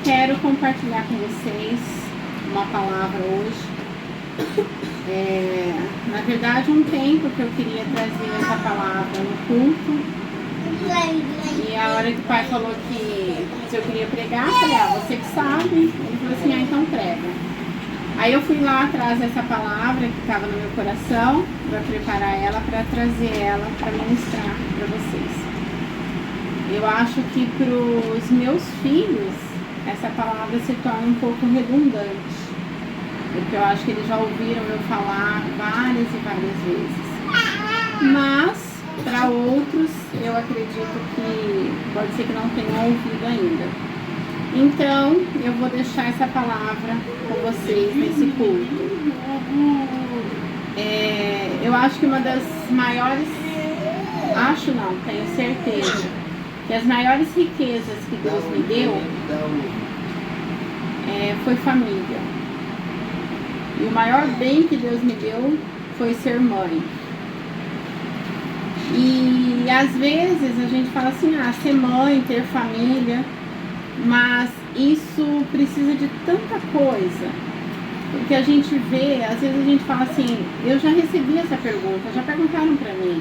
quero compartilhar com vocês uma palavra hoje. Na verdade, um tempo que eu queria trazer essa palavra no culto. E a hora que o pai falou que se eu queria pregar, eu falei, você que sabe. Ele falou assim, então prega. Aí eu fui lá atrás dessa palavra que estava no meu coração, para preparar ela, para trazer ela, para ministrar para vocês. Eu acho que para os meus filhos, essa palavra se torna um pouco redundante. Porque eu acho que eles já ouviram eu falar várias e várias vezes. Mas, para outros, eu acredito que pode ser que não tenham ouvido ainda. Então, eu vou deixar essa palavra com vocês nesse culto. Eu acho que uma das maiores, tenho certeza, que as maiores riquezas que Deus me deu foi família. E o maior bem que Deus me deu foi ser mãe. E às vezes a gente fala assim, ser mãe, ter família, mas isso precisa de tanta coisa. Porque a gente vê, às vezes a gente fala assim, eu já recebi essa pergunta, já perguntaram para mim,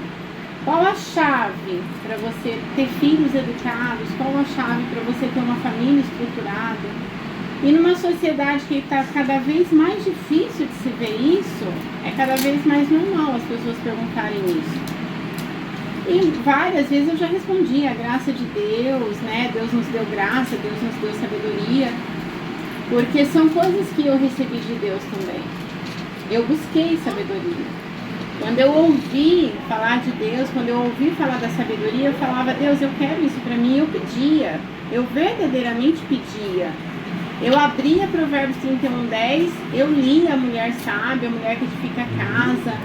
qual a chave para você ter filhos educados, qual a chave para você ter uma família estruturada? E numa sociedade que está cada vez mais difícil de se ver isso, é cada vez mais normal as pessoas perguntarem isso. E várias vezes eu já respondi, a graça de Deus, né? Deus nos deu graça, Deus nos deu sabedoria, porque são coisas que eu recebi de Deus também. Eu busquei sabedoria. Quando eu ouvi falar de Deus, quando eu ouvi falar da sabedoria, eu falava, Deus, eu quero isso para mim, eu pedia, eu verdadeiramente pedia. Eu abria Provérbios 31:10, eu lia a mulher sábia, a mulher que edifica a casa,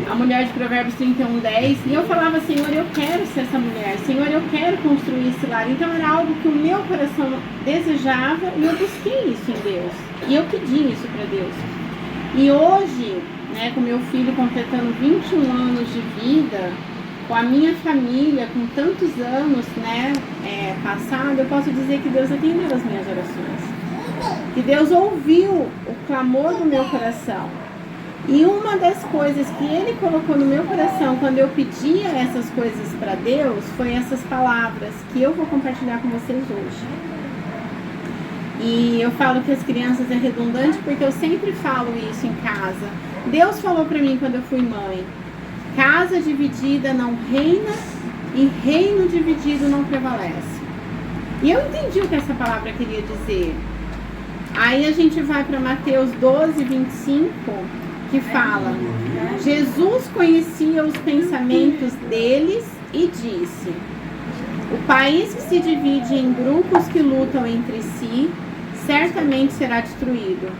a mulher de Provérbios 31:10, e eu falava, Senhor, eu quero ser essa mulher, Senhor, eu quero construir esse lar. Então era algo que o meu coração desejava e eu busquei isso em Deus. E eu pedi isso para Deus. E hoje, né, com meu filho completando 21 anos de vida, com a minha família, com tantos anos, né, passado, eu posso dizer que Deus atendeu as minhas orações. Que Deus ouviu o clamor do meu coração. E uma das coisas que Ele colocou no meu coração quando eu pedia essas coisas para Deus, foi essas palavras que eu vou compartilhar com vocês hoje. E eu falo que as crianças é redundante porque eu sempre falo isso em casa. Deus falou para mim quando eu fui mãe, casa dividida não reina e reino dividido não prevalece. E eu entendi o que essa palavra queria dizer. Aí a gente vai para Mateus 12:25, que fala, Jesus conhecia os pensamentos deles e disse, o país que se divide em grupos que lutam entre si, certamente será destruído.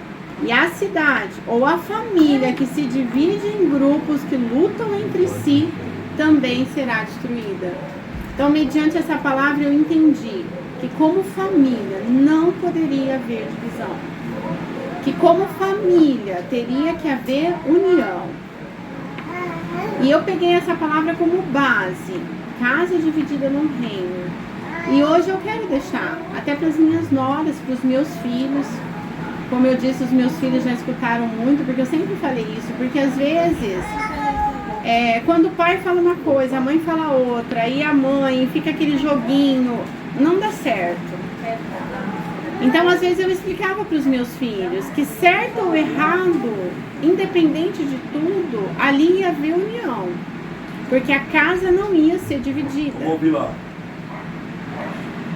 E a cidade ou a família que se divide em grupos que lutam entre si, também será destruída. Então, mediante essa palavra, eu entendi que como família não poderia haver divisão. Que como família teria que haver união. E eu peguei essa palavra como base. Casa dividida não reina. E hoje eu quero deixar, até para as minhas noras, para os meus filhos. Como eu disse, os meus filhos já escutaram muito, porque eu sempre falei isso. Porque às vezes, quando o pai fala uma coisa, a mãe fala outra, e a mãe fica aquele joguinho, não dá certo. Então, às vezes eu explicava para os meus filhos que certo ou errado, independente de tudo, ali ia haver união. Porque a casa não ia ser dividida. Vamos ouvir lá.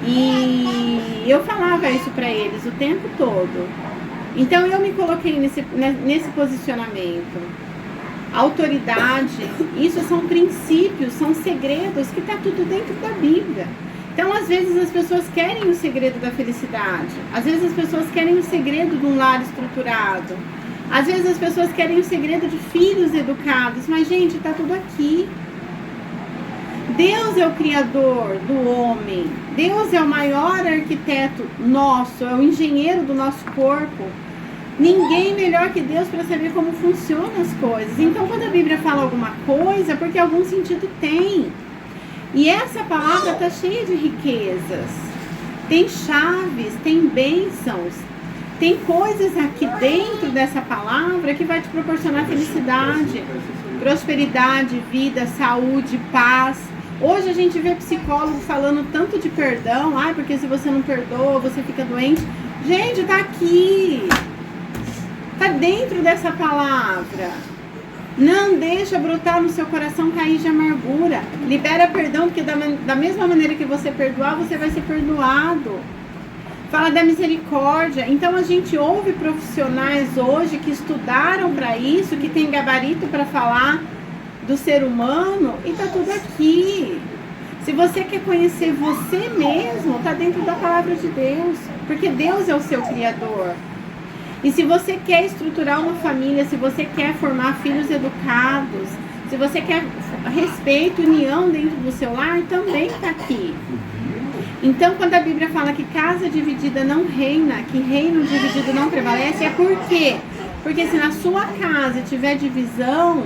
E eu falava isso para eles o tempo todo. Então eu me coloquei nesse posicionamento. Autoridade, isso são princípios, são segredos que está tudo dentro da Bíblia. Então, às vezes, as pessoas querem o segredo da felicidade. Às vezes, as pessoas querem o segredo de um lar estruturado. Às vezes, as pessoas querem o segredo de filhos educados. Mas, gente, está tudo aqui. Deus é o criador do homem. Deus é o maior arquiteto nosso, é o engenheiro do nosso corpo. Ninguém melhor que Deus para saber como funcionam as coisas. Então, quando a Bíblia fala alguma coisa, é porque algum sentido tem. E essa palavra está cheia de riquezas. Tem chaves, tem bênçãos, tem coisas aqui dentro dessa palavra que vai te proporcionar felicidade, prosperidade, vida, saúde, paz. Hoje a gente vê psicólogo falando tanto de perdão, porque se você não perdoa, você fica doente. Gente, tá aqui, tá dentro dessa palavra. Não deixa brotar no seu coração raiz de amargura. Libera perdão, porque da mesma maneira que você perdoar, você vai ser perdoado. Fala da misericórdia. Então a gente ouve profissionais hoje que estudaram para isso, que tem gabarito para falar do ser humano, e tá tudo aqui. Se você quer conhecer você mesmo, tá dentro da palavra de Deus, porque Deus é o seu criador. E se você quer estruturar uma família, se você quer formar filhos educados, se você quer respeito, união dentro do seu lar, também está aqui. Então, quando a Bíblia fala que casa dividida não reina, que reino dividido não prevalece, é por quê? Porque se na sua casa tiver divisão,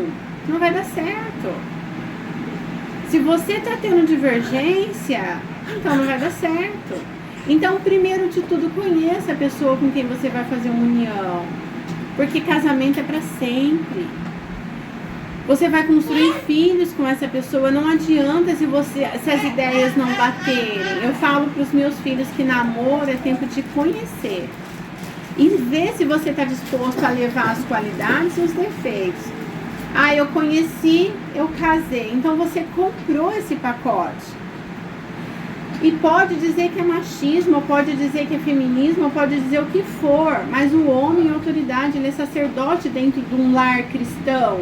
não vai dar certo. Se você está tendo divergência, então não vai dar certo. Então, primeiro de tudo, conheça a pessoa com quem você vai fazer uma união. Porque casamento é para sempre. Você vai construir filhos com essa pessoa. Não adianta se as ideias não baterem. Eu falo para os meus filhos que namoro é tempo de conhecer. E ver se você está disposto a levar as qualidades e os defeitos. Eu conheci, eu casei. Então, você comprou esse pacote. E pode dizer que é machismo, pode dizer que é feminismo, pode dizer o que for, mas o homem é autoridade, ele é sacerdote dentro de um lar cristão.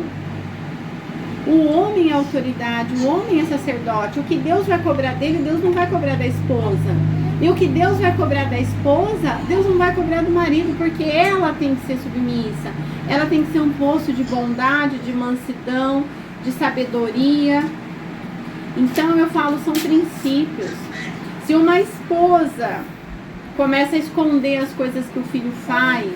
O homem é autoridade, o homem é sacerdote. O que Deus vai cobrar dele, Deus não vai cobrar da esposa. E o que Deus vai cobrar da esposa, Deus não vai cobrar do marido, porque ela tem que ser submissa. Ela tem que ser um poço de bondade, de mansidão, de sabedoria. Então eu falo, são princípios. Se uma esposa começa a esconder as coisas que o filho faz,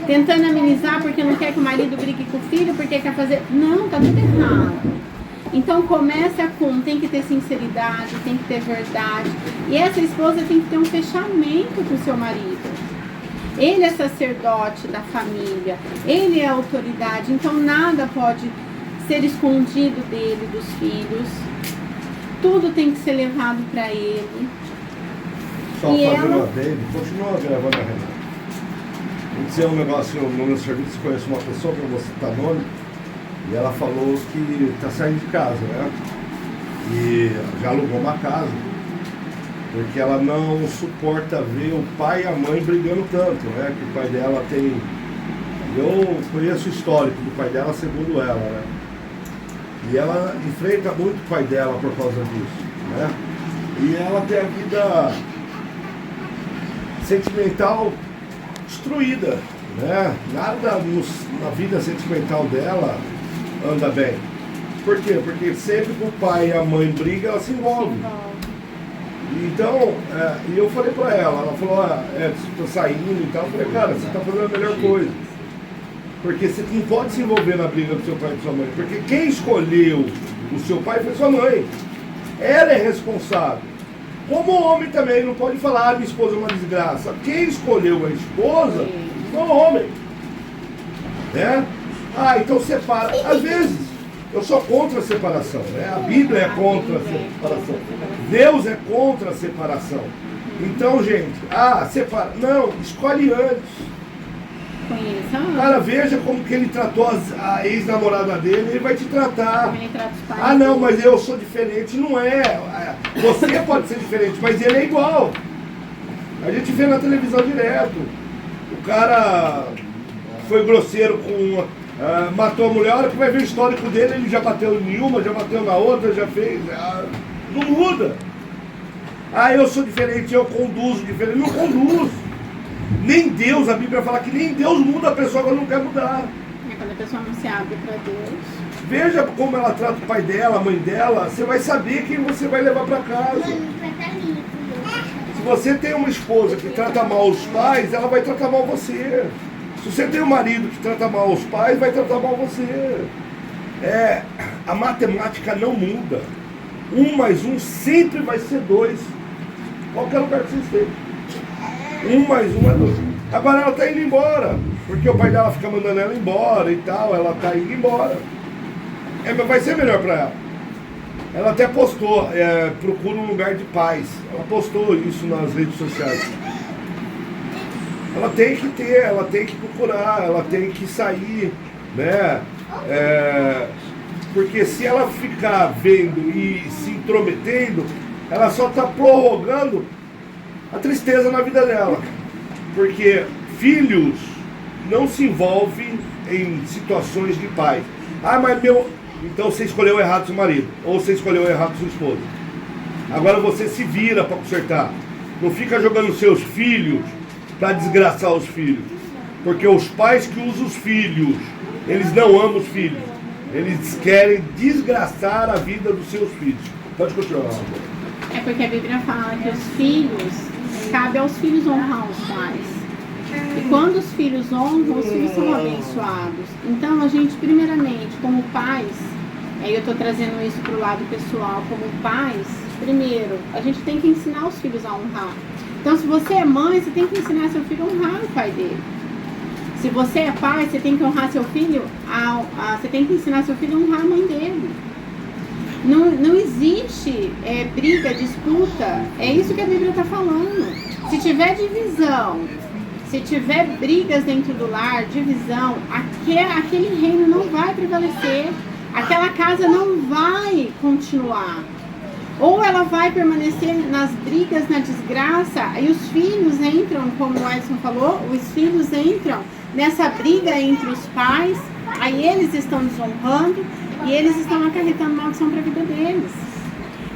tentando amenizar porque não quer que o marido brigue com o filho, porque quer fazer... Não, tá tudo errado. Então começa tem que ter sinceridade, tem que ter verdade. E essa esposa tem que ter um fechamento com o seu marido. Ele é sacerdote da família, ele é autoridade, então nada pode ser escondido dele, dos filhos. Tudo tem que ser levado para ele. Só fazendo uma dele, continua gravando a Renata. Vou dizer um negócio no meu serviço, conheço uma pessoa, que eu vou citar nome, e ela falou que está saindo de casa, né? E já alugou uma casa, porque ela não suporta ver o pai e a mãe brigando tanto, né? Que o pai dela tem... Eu conheço o histórico do pai dela, segundo ela, né? E ela enfrenta muito o pai dela por causa disso, né? E ela tem a vida sentimental destruída, né? Nada na vida sentimental dela anda bem. Por quê? Porque sempre que o pai e a mãe brigam, ela se envolve. Então, e eu falei pra ela falou, você tá saindo e tal. Eu falei, cara, você tá fazendo a melhor coisa. Porque você não pode se envolver na briga do seu pai e da sua mãe. Porque quem escolheu o seu pai foi sua mãe. Ela é responsável. Como homem também, não pode falar, minha esposa é uma desgraça. Quem escolheu a esposa foi o homem. Né? Então separa. Às vezes, eu sou contra a separação. Né? A Bíblia é contra a separação. Deus é contra a separação. Então, gente, separa. Não, escolhe antes. Cara, veja como que ele tratou a ex-namorada dele, ele vai te tratar. Como ele trata os pais. Não, mas eu sou diferente. Não é. Você pode ser diferente, mas ele é igual. A gente vê na televisão direto. O cara foi grosseiro com... matou a mulher, a hora que vai ver o histórico dele, ele já bateu em uma, já bateu na outra, já fez... não muda. Eu sou diferente, eu conduzo diferente. Não conduz. Nem Deus, a Bíblia fala que nem Deus muda a pessoa quando não quer mudar. Quando a pessoa não se abre para Deus. Veja como ela trata o pai dela, a mãe dela, você vai saber quem você vai levar para casa. Se você tem uma esposa que trata mal os pais, ela vai tratar mal você. Se você tem um marido que trata mal os pais, vai tratar mal você. A matemática não muda. 1 mais 1 sempre vai ser 2. Qualquer lugar que você esteja. 1 mais 1 é 2. Agora ela está indo embora, porque o pai dela fica mandando ela embora e tal, ela está indo embora. Vai ser melhor para ela. Ela até postou, procura um lugar de paz. Ela postou isso nas redes sociais. Ela tem que ter, ela tem que procurar, ela tem que sair, né? Porque se ela ficar vendo e se intrometendo, ela só está prorrogando a tristeza na vida dela. Porque filhos não se envolvem em situações de paz. Ah, mas então você escolheu errado seu marido, ou você escolheu errado sua esposa. Agora você se vira para consertar. Não fica jogando seus filhos para desgraçar os filhos. Porque os pais que usam os filhos, eles não amam os filhos. Eles querem desgraçar a vida dos seus filhos. Pode continuar. É porque a Bíblia fala que os filhos, cabe aos filhos honrar os pais. E quando os filhos honram, os filhos são abençoados. Então a gente, primeiramente, como pais, aí eu estou trazendo isso para o lado pessoal, como pais, primeiro, a gente tem que ensinar os filhos a honrar. Então se você é mãe, você tem que ensinar seu filho a honrar o pai dele. Se você é pai, você tem que honrar seu filho, você tem que ensinar seu filho a honrar a mãe dele. Não existe briga, disputa, é isso que a Bíblia está falando. Se tiver divisão, se tiver brigas dentro do lar, divisão, aquele reino não vai prevalecer, aquela casa não vai continuar. Ou ela vai permanecer nas brigas, na desgraça, e os filhos entram, como o Edson falou, os filhos entram nessa briga entre os pais, aí eles estão desonrando e eles estão acarretando maldição para a vida deles.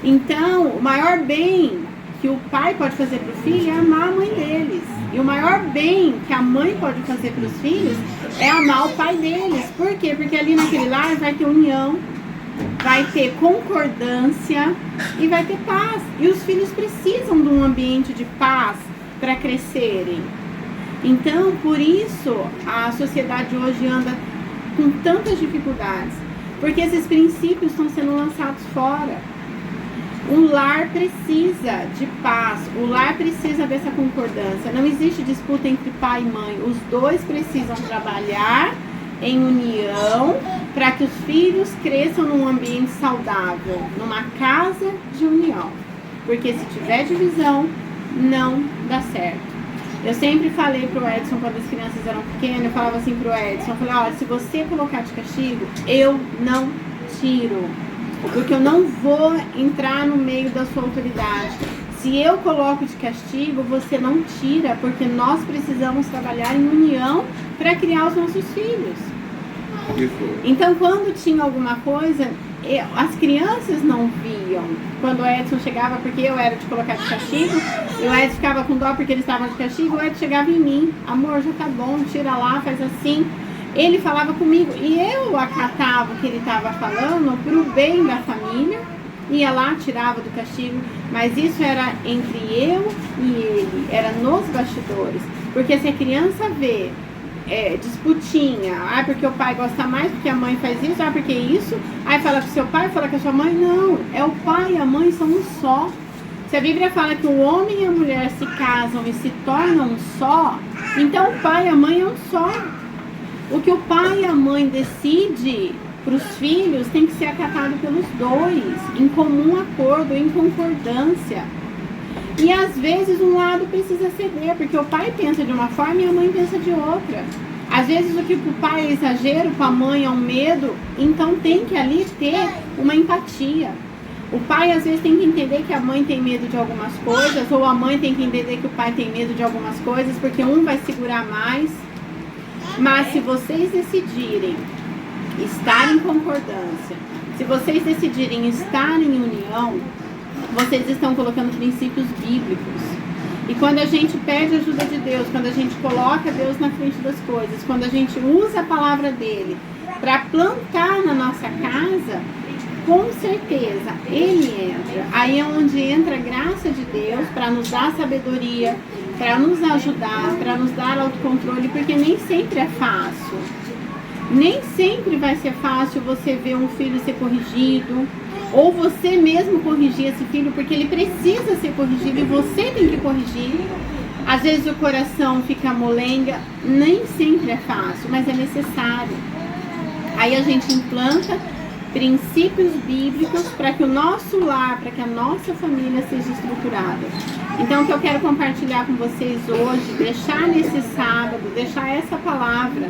Então, o maior bem que o pai pode fazer para o filho é amar a mãe deles. E o maior bem que a mãe pode fazer para os filhos é amar o pai deles. Por quê? Porque ali naquele lar vai ter união, vai ter concordância e vai ter paz. E os filhos precisam de um ambiente de paz para crescerem. Então, por isso, a sociedade hoje anda com tantas dificuldades. Porque esses princípios estão sendo lançados fora. O lar precisa de paz, o lar precisa dessa concordância. Não existe disputa entre pai e mãe. Os dois precisam trabalhar em união para que os filhos cresçam num ambiente saudável, numa casa de união. Porque se tiver divisão, não dá certo. Eu sempre falei pro Edson, quando as crianças eram pequenas, eu falava assim pro Edson, eu falei, olha, se você colocar de castigo, eu não tiro. Porque eu não vou entrar no meio da sua autoridade. Se eu coloco de castigo, você não tira, porque nós precisamos trabalhar em união para criar os nossos filhos. Então, quando tinha alguma coisa, as crianças não viam. Quando o Edson chegava, porque eu era de colocar de castigo, e o Edson ficava com dó porque eles estavam de castigo, o Edson chegava em mim, amor, já tá bom, tira lá, faz assim. Ele falava comigo e eu acatava o que ele estava falando pro bem da família, ia lá, tirava do castigo, mas isso era entre eu e ele, era nos bastidores. Porque se a criança vê disputinha, porque o pai gosta mais, porque a mãe faz isso, porque isso, aí fala com seu pai, fala com a sua mãe, não, é o pai e a mãe são um só. Se a Bíblia fala que o homem e a mulher se casam e se tornam um só, então o pai e a mãe é um só. O que o pai e a mãe decide para os filhos tem que ser acatado pelos dois, em comum acordo, em concordância. E às vezes um lado precisa ceder, porque o pai pensa de uma forma e a mãe pensa de outra. Às vezes o que para o pai é exagero, para a mãe é um medo, então tem que ali ter uma empatia. O pai às vezes tem que entender que a mãe tem medo de algumas coisas, ou a mãe tem que entender que o pai tem medo de algumas coisas, porque um vai segurar mais. Mas se vocês decidirem estar em concordância, se vocês decidirem estar em união, vocês estão colocando princípios bíblicos. E quando a gente pede a ajuda de Deus, quando a gente coloca Deus na frente das coisas, quando a gente usa a palavra dele para plantar na nossa casa, com certeza ele entra. Aí é onde entra a graça de Deus para nos dar sabedoria, para nos ajudar, para nos dar autocontrole, porque nem sempre é fácil. Nem sempre vai ser fácil você ver um filho ser corrigido, ou você mesmo corrigir esse filho, porque ele precisa ser corrigido e você tem que corrigir. Às vezes o coração fica molenga, nem sempre é fácil, mas é necessário. Aí a gente implanta princípios bíblicos para que o nosso lar, para que a nossa família seja estruturada. Então o que eu quero compartilhar com vocês hoje, deixar nesse sábado, deixar essa palavra.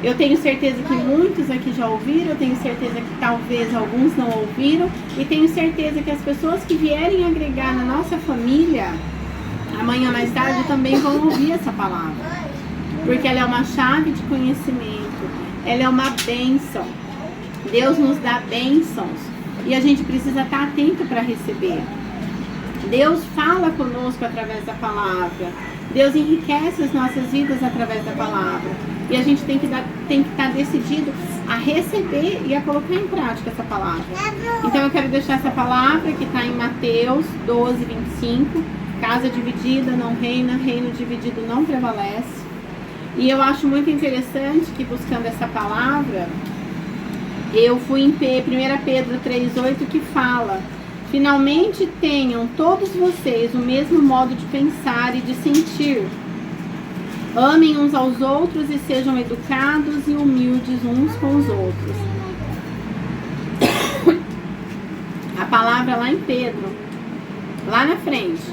Eu tenho certeza que muitos aqui já ouviram, eu tenho certeza que talvez alguns não ouviram, e tenho certeza que as pessoas que vierem agregar na nossa família, amanhã mais tarde também vão ouvir essa palavra. Porque ela é uma chave de conhecimento, ela é uma bênção. Deus nos dá bênçãos e a gente precisa estar atento para receber. Deus fala conosco através da palavra. Deus enriquece as nossas vidas através da palavra. E a gente tem que estar decidido a receber e a colocar em prática essa palavra. Então eu quero deixar essa palavra que está em Mateus 12, 25. Casa dividida não reina, reino dividido não prevalece. E eu acho muito interessante que, buscando essa palavra, eu fui em 1 Pedro 3,8, que fala: finalmente tenham todos vocês o mesmo modo de pensar e de sentir. Amem uns aos outros e sejam educados e humildes uns com os outros. A palavra lá em Pedro, lá na frente,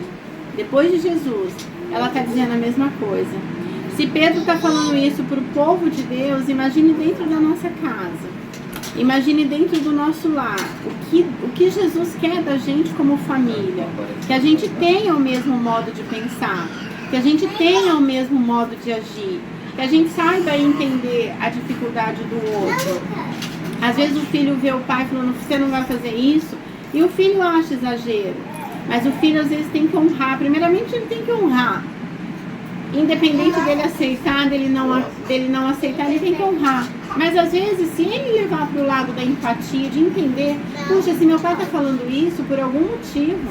depois de Jesus, ela está dizendo a mesma coisa. Se Pedro está falando isso para o povo de Deus, imagine dentro da nossa casa. Imagine dentro do nosso lar, o que Jesus quer da gente como família. Que a gente tenha o mesmo modo de pensar, que a gente tenha o mesmo modo de agir, que a gente saiba entender a dificuldade do outro. Às vezes o filho vê o pai falando: você não vai fazer isso, e o filho acha exagero. Mas o filho às vezes tem que honrar. Primeiramente ele tem que honrar. Independente dele aceitar, dele não aceitar, ele tem que honrar. Mas às vezes, se ele levar para o lado da empatia, de entender: puxa, se meu pai está falando isso por algum motivo,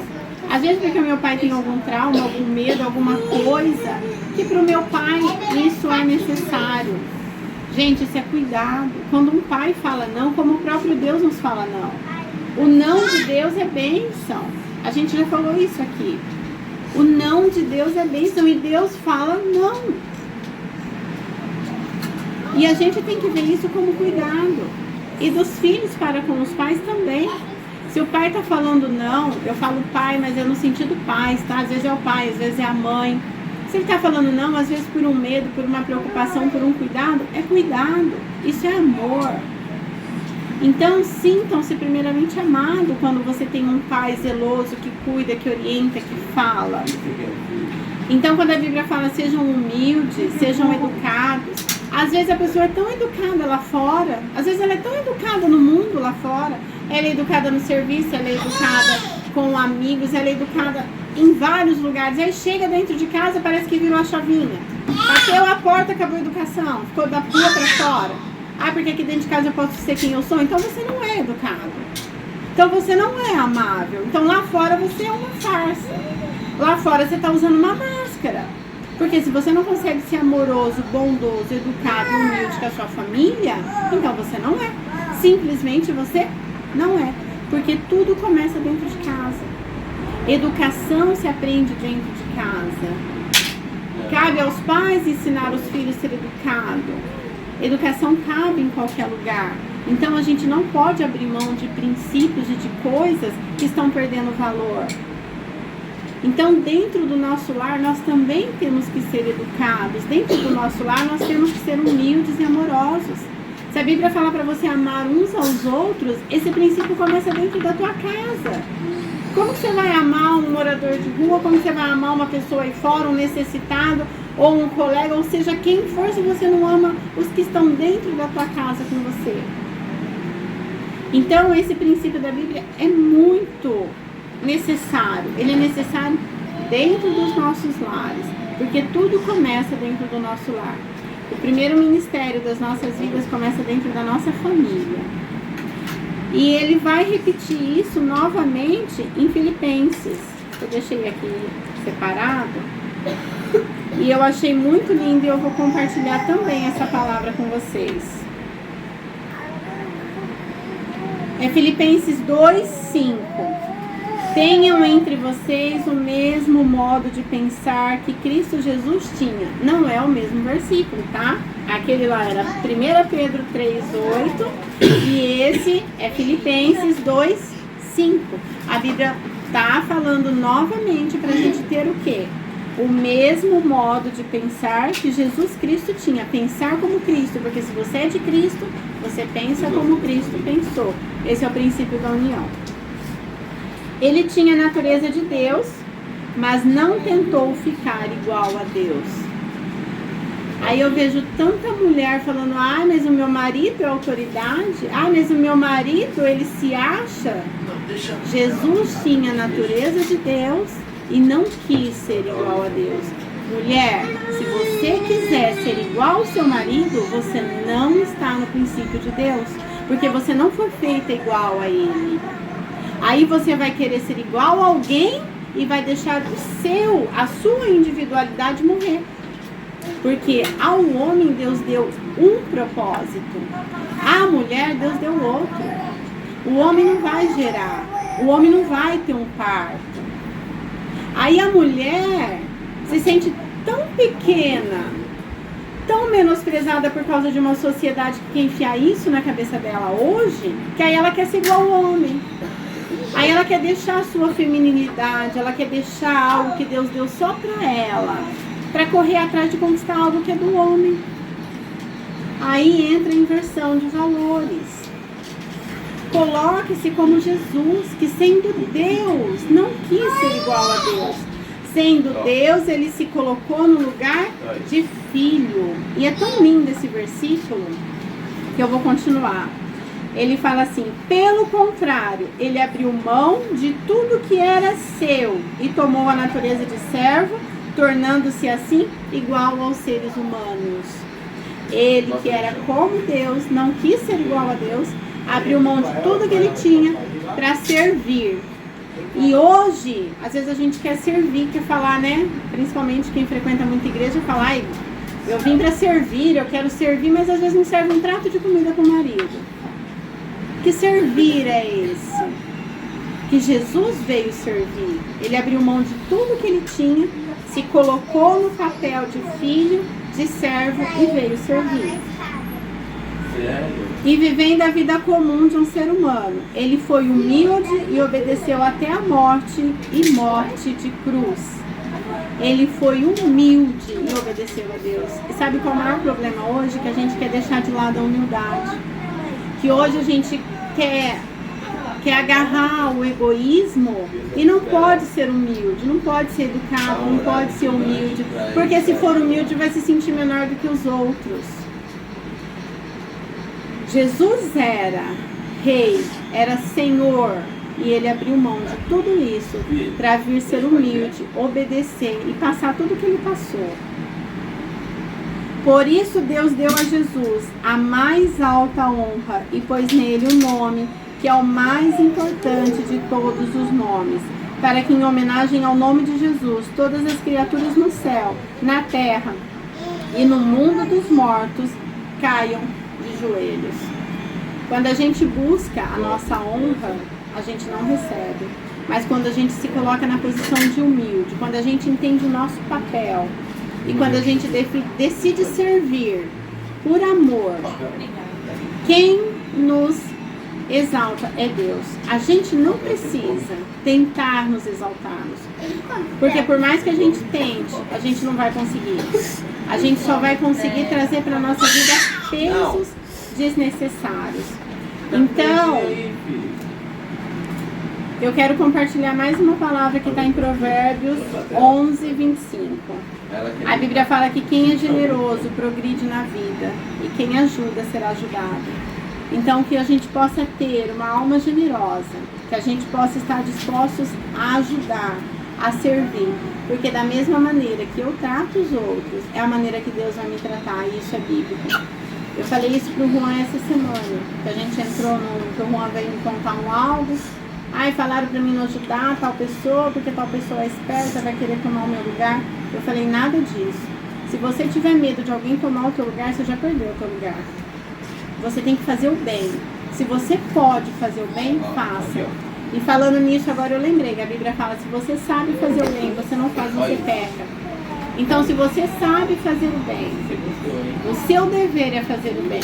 às vezes porque meu pai tem algum trauma, algum medo, alguma coisa, que para o meu pai isso é necessário. Gente, isso é cuidado. Quando um pai fala não, como o próprio Deus nos fala não. O não de Deus é bênção. A gente já falou isso aqui. O não de Deus é bênção e Deus fala não. E a gente tem que ver isso como cuidado. E dos filhos para com os pais também. Se o pai está falando não, eu falo pai, mas é no sentido pais, tá? Às vezes é o pai, às vezes é a mãe. Se ele está falando não, às vezes por um medo, por uma preocupação, por um cuidado, é cuidado. Isso é amor. Então, sintam-se primeiramente amados quando você tem um pai zeloso, que cuida, que orienta, que fala. Então, quando a Bíblia fala: sejam humildes, sejam educados. Às vezes a pessoa é tão educada lá fora, às vezes ela é tão educada no mundo lá fora, ela é educada no serviço, ela é educada com amigos, ela é educada em vários lugares. Aí chega dentro de casa, parece que virou a chavinha. Bateu a porta, acabou a educação, ficou da rua para fora. Ah, porque aqui dentro de casa eu posso ser quem eu sou. Então você não é educado. Então você não é amável. Então lá fora você é uma farsa. Lá fora você está usando uma máscara. Porque se você não consegue ser amoroso, bondoso, educado e humilde com a sua família, então você não é. Simplesmente você não é. Porque tudo começa dentro de casa. Educação se aprende dentro de casa. Cabe aos pais ensinar os filhos a ser educados. Educação cabe em qualquer lugar. Então a gente não pode abrir mão de princípios e de coisas que estão perdendo valor. Então dentro do nosso lar nós também temos que ser educados. Dentro do nosso lar nós temos que ser humildes e amorosos. Se a Bíblia fala para você amar uns aos outros, esse princípio começa dentro da tua casa. Como você vai amar um morador de rua? Como você vai amar uma pessoa aí fora, um necessitado, ou um colega, ou seja, quem for, se você não ama os que estão dentro da tua casa com você? Então, esse princípio da Bíblia é muito necessário. Ele é necessário dentro dos nossos lares, porque tudo começa dentro do nosso lar. O primeiro ministério das nossas vidas começa dentro da nossa família. E ele vai repetir isso novamente em Filipenses. Eu deixei aqui separado. E eu achei muito lindo e eu vou compartilhar também essa palavra com vocês. É Filipenses 2:5. Tenham entre vocês o mesmo modo de pensar que Cristo Jesus tinha. Não é o mesmo versículo, tá? Aquele lá era 1 Pedro 3:8 e esse é Filipenses 2:5. A Bíblia tá falando novamente pra gente ter o quê? O mesmo modo de pensar que Jesus Cristo tinha. Pensar como Cristo, porque se você é de Cristo, você pensa como Cristo pensou. Esse é o princípio da união. Ele tinha a natureza de Deus, mas não tentou ficar igual a Deus. Aí eu vejo tanta mulher falando, mas o meu marido é autoridade, mas o meu marido, ele se acha. Jesus tinha a natureza de Deus e não quis ser igual a Deus. Mulher, se você quiser ser igual ao seu marido, você não está no princípio de Deus, porque você não foi feita igual a ele. Aí você vai querer ser igual a alguém e vai deixar a sua individualidade morrer. Porque ao homem Deus deu um propósito, à mulher Deus deu outro. O homem não vai gerar, o homem não vai ter um parto. Aí a mulher se sente tão pequena, tão menosprezada por causa de uma sociedade que quer enfiar isso na cabeça dela hoje, que aí ela quer ser igual ao homem. Aí ela quer deixar a sua feminilidade, ela quer deixar algo que Deus deu só pra ela, pra correr atrás de conquistar algo que é do homem. Aí entra a inversão de valores. Coloque-se como Jesus, que sendo Deus, não quis ser igual a Deus. Sendo Deus, ele se colocou no lugar de filho. E é tão lindo esse versículo, que eu vou continuar. Ele fala assim, pelo contrário, ele abriu mão de tudo que era seu e tomou a natureza de servo, tornando-se assim igual aos seres humanos. Ele, que era como Deus, não quis ser igual a Deus, abriu mão de tudo que ele tinha para servir. E hoje, às vezes a gente quer servir, quer falar, né? Principalmente quem frequenta muita igreja, fala, eu vim para servir, eu quero servir, mas às vezes não serve um prato de comida para o marido. Que servir é esse? Que Jesus veio servir. Ele abriu mão de tudo que ele tinha, se colocou no papel de filho, de servo e veio servir. E vivendo a vida comum de um ser humano, ele foi humilde e obedeceu até a morte e morte de cruz. Ele foi humilde e obedeceu a Deus. E sabe qual é o maior problema hoje? Que a gente quer deixar de lado a humildade. Que hoje a gente quer agarrar o egoísmo e não pode ser humilde, não pode ser educado, não pode ser humilde, porque se for humilde vai se sentir menor do que os outros. Jesus era rei, era senhor, e ele abriu mão de tudo isso para vir ser humilde, obedecer e passar tudo que ele passou. Por isso Deus deu a Jesus a mais alta honra e pôs nele o nome que é o mais importante de todos os nomes, para que em homenagem ao nome de Jesus, todas as criaturas no céu, na terra e no mundo dos mortos caiam de joelhos. Quando a gente busca a nossa honra, a gente não recebe. Mas quando a gente se coloca na posição de humilde, quando a gente entende o nosso papel, e quando a gente decide servir por amor, quem nos exalta é Deus. A gente não precisa tentar nos exaltarmos, porque por mais que a gente tente, a gente não vai conseguir. A gente só vai conseguir trazer para a nossa vida pesos desnecessários. Então, eu quero compartilhar mais uma palavra que está em Provérbios 11:25. A Bíblia fala que quem é generoso progride na vida e quem ajuda será ajudado. Então, que a gente possa ter uma alma generosa, que a gente possa estar dispostos a ajudar, a servir. Porque da mesma maneira que eu trato os outros, é a maneira que Deus vai me tratar, e isso é bíblico. Eu falei isso pro Juan essa semana, que a gente entrou que o Juan veio me contar um algo. Falaram pra mim não ajudar tal pessoa, porque tal pessoa é esperta, vai querer tomar o meu lugar. Eu falei, nada disso. Se você tiver medo de alguém tomar o teu lugar, você já perdeu o teu lugar. Você tem que fazer o bem. Se você pode fazer o bem, faça. E falando nisso, agora eu lembrei que a Bíblia fala, se você sabe fazer o bem, você não faz, você peca. Então, se você sabe fazer o bem, o seu dever é fazer o bem.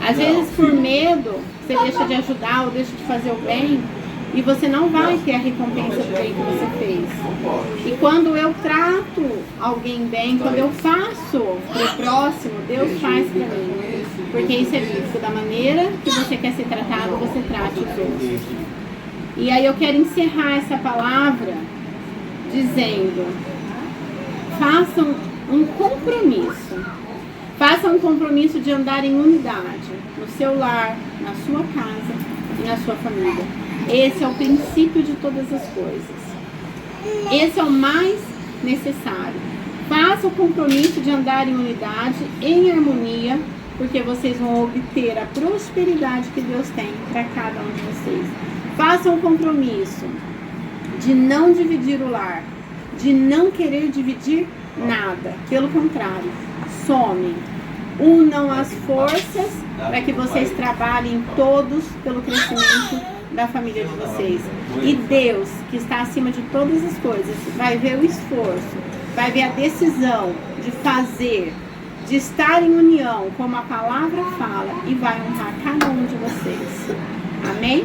Às vezes, por medo, você deixa de ajudar ou deixa de fazer o bem, e você não vai ter a recompensa do bem que você fez. E quando eu trato alguém bem, quando eu faço pro próximo, Deus faz pra mim. Porque isso é bíblico, da maneira que você quer ser tratado, você trate os outros. E aí eu quero encerrar essa palavra dizendo, façam um compromisso. Façam um compromisso de andar em unidade, no seu lar, na sua casa e na sua família. Esse é o princípio de todas as coisas. Esse é o mais necessário. Faça o compromisso de andar em unidade, em harmonia, porque vocês vão obter a prosperidade que Deus tem para cada um de vocês. Façam o compromisso de não dividir o lar, de não querer dividir nada. Pelo contrário, somem. Unam as forças para que vocês trabalhem todos pelo crescimento da família de vocês. E Deus, que está acima de todas as coisas, vai ver o esforço, vai ver a decisão de fazer, de estar em união, como a palavra fala, e vai honrar cada um de vocês. Amém?